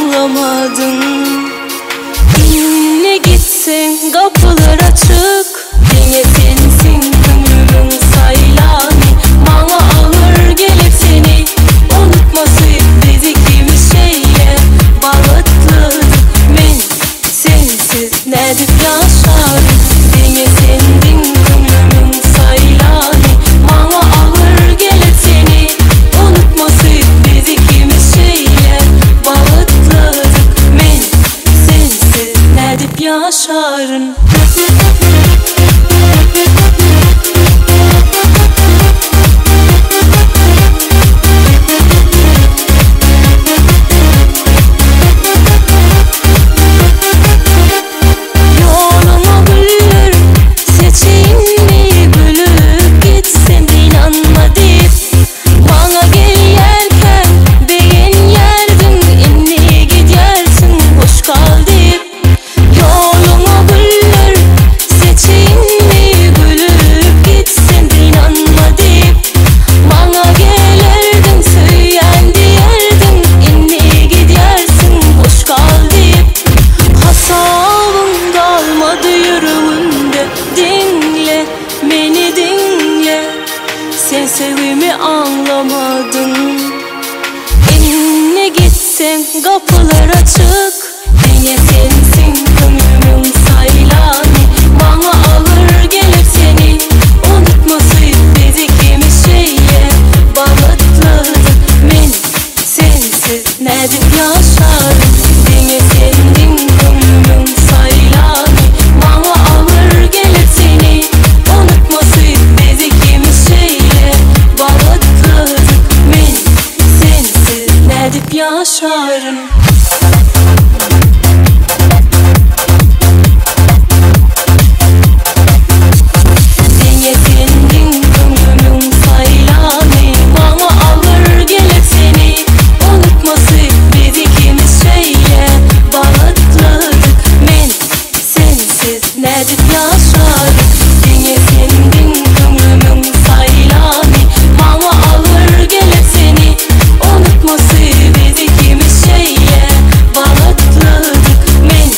anlamadın. Ne gitsen kapılar açık, yine sensin ömrümün saylani. Bana ağır gelip seni unutması bizi kimi şeye bağıtladık. Men sensiz ne dip yaşarım, yine sendin ömrümün saylani. Bana ağır gelip seni unutması bizi kimi şeye bağıtladık. Men sensiz ne dip yaşarım. Sen sevimi anlamadın. Ne gitsen kapılar açık, yine sensin ömrümün saylani. Bana ağır gelip seni unutması bizi kimi şeye bağıtladık. Men sensiz ne dip yaşarım, yine sendin ömrümün saylani. Bana ağır gelip seni unutması bizi kimi şeye bağıtladık. Men sensiz ne dip yaşarım. Yine sendin ömrümün saylani. Bana ağır gelip seni unutması bizi kimi şeye bağıtladık. Men sensiz ne dip yaşarım, yine sendin ömrümün saylani. Bana ağır gelip seni unutması bizi kimi şeye bağıtladık. Men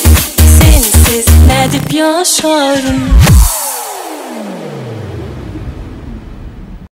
sensiz ne dip yaşarım.